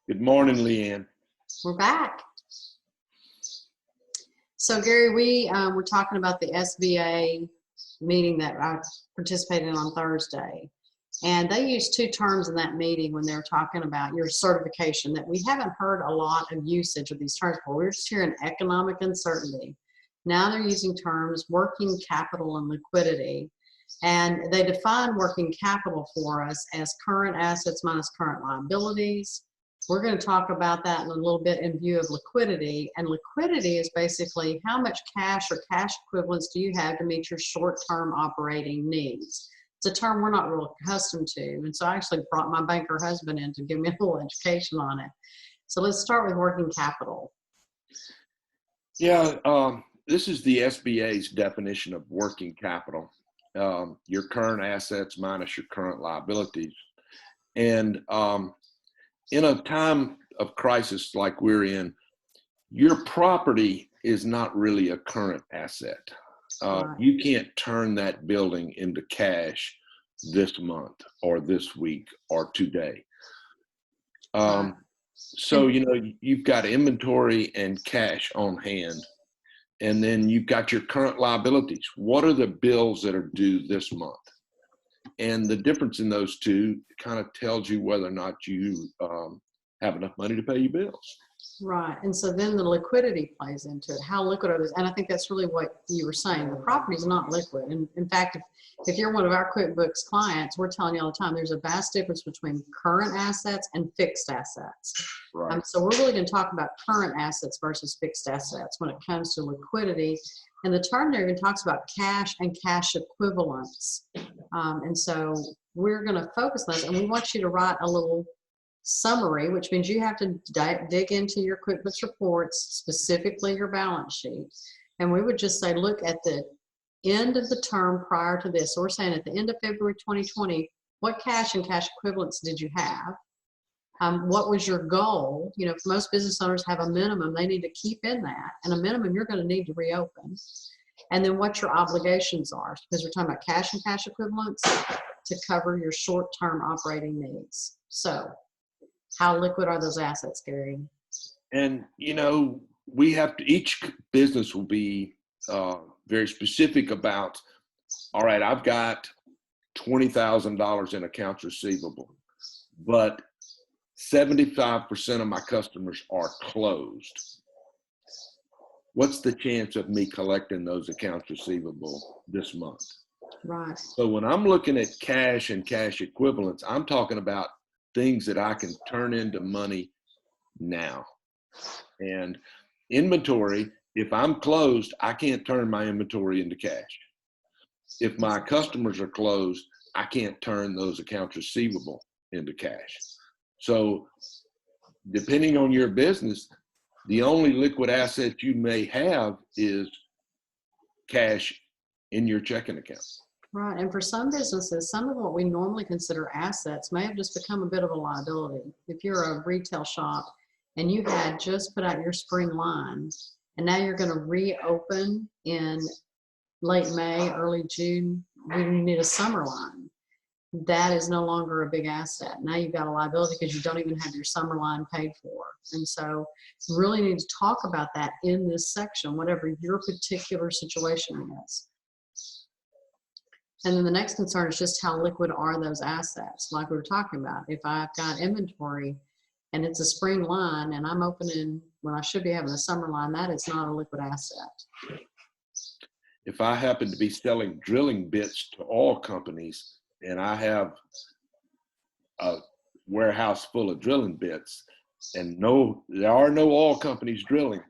Good morning, Leann. We're back. So Gary, we were talking about the SBA meeting that I participated in on Thursday. And they used two terms in that meeting when they were talking about your certification that we haven't heard a lot of usage of these terms before. We're just hearing economic uncertainty. Now they're using terms working capital and liquidity. And they define working capital for us as current assets minus current liabilities. We're going to talk about that in a little bit in view of liquidity. And liquidity is basically how much cash or cash equivalents do you have to meet your short-term operating needs. It's a term we're not real accustomed to. And so I actually brought my banker husband in to give me a little education on it. So let's start with working capital. Yeah, this is the SBA's definition of working capital. Your current assets minus your current liabilities. And in a time of crisis like we're in, your property is not really a current asset. You can't turn that building into cash this month or this week or today. So, you've got inventory and cash on hand, and then you've got your current liabilities. What are the bills that are due this month? And the difference in those two kind of tells you whether or not you have enough money to pay your bills. Right. And so then the liquidity plays into it. How liquid are those? And I think that's really what you were saying. The property is not liquid. And in fact, if you're one of our QuickBooks clients, we're telling you all the time, there's a vast difference between current assets and fixed assets. Right. So we're really going to talk about current assets versus fixed assets when it comes to liquidity. And the term there even talks about cash and cash equivalents. And so we're going to focus on this, and we want you to write a little summary, which means you have to dig into your QuickBooks reports, specifically your balance sheet. And we would just say, look at the end of the term prior to this. So we're saying at the end of February 2020, what cash and cash equivalents did you have? What was your goal? If most business owners have a minimum, they need to keep in that. And a minimum you're going to need to reopen. And then what your obligations are, because we're talking about cash and cash equivalents to cover your short-term operating needs. So how liquid are those assets, Gary? And, we have to, each business will be very specific about, all right, I've got $20,000 in accounts receivable, but 75% of my customers are closed. What's the chance of me collecting those accounts receivable this month? Right. So when I'm looking at cash and cash equivalents, I'm talking about things that I can turn into money now. And inventory, if I'm closed, I can't turn my inventory into cash. If my customers are closed, I can't turn those accounts receivable into cash. So depending on your business, the only liquid asset you may have is cash in your checking account. Right. And for some businesses, some of what we normally consider assets may have just become a bit of a liability. If you're a retail shop and you had just put out your spring line, and now you're going to reopen in late May, early June, when you need a summer line, that is no longer a big asset. Now you've got a liability because you don't even have your summer line paid for. And so you really need to talk about that in this section, whatever your particular situation is. And then the next concern is just how liquid are those assets, like we were talking about. If I've got inventory and it's a spring line and I'm opening when I should be having a summer line, that is not a liquid asset. If I happen to be selling drilling bits to oil companies and I have a warehouse full of drilling bits and there are no oil companies drilling,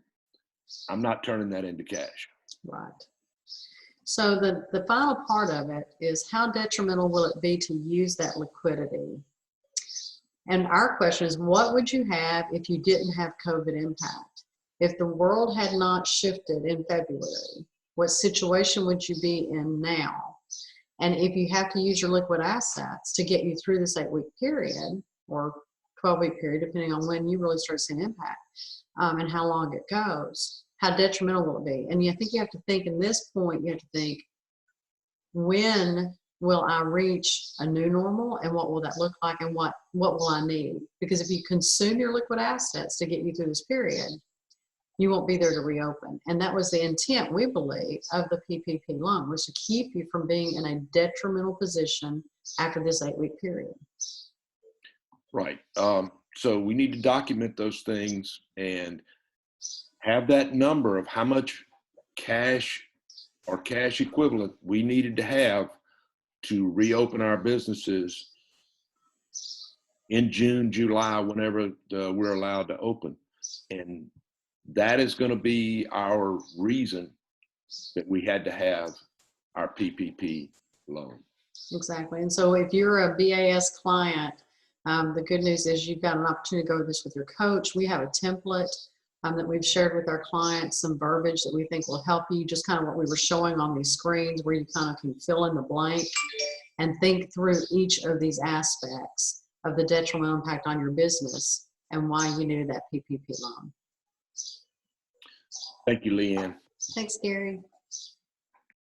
I'm not turning that into cash. Right. So the final part of it is how detrimental will it be to use that liquidity? And our question is, what would you have if you didn't have COVID impact? If the world had not shifted in February, what situation would you be in now? And if you have to use your liquid assets to get you through this 8-week period or 12-week period, depending on when you really start seeing impact and how long it goes, how detrimental will it be? And I think you have to think in this point, you have to think, when will I reach a new normal, and what will that look like, and what will I need? Because if you consume your liquid assets to get you through this period, you won't be there to reopen. And that was the intent, we believe, of the PPP loan, was to keep you from being in a detrimental position after this 8-week period. Right. So we need to document those things and have that number of how much cash or cash equivalent we needed to have to reopen our businesses in June, July, whenever we're allowed to open. And that is going to be our reason that we had to have our PPP loan. Exactly. And so if you're a BAS client, the good news is you've got an opportunity to go over this with your coach. We have a template that we've shared with our clients, some verbiage that we think will help you, just kind of what we were showing on these screens, where you kind of can fill in the blank and think through each of these aspects of the detrimental impact on your business and why you needed that PPP loan. Thank you, Leann. Thanks, Gary.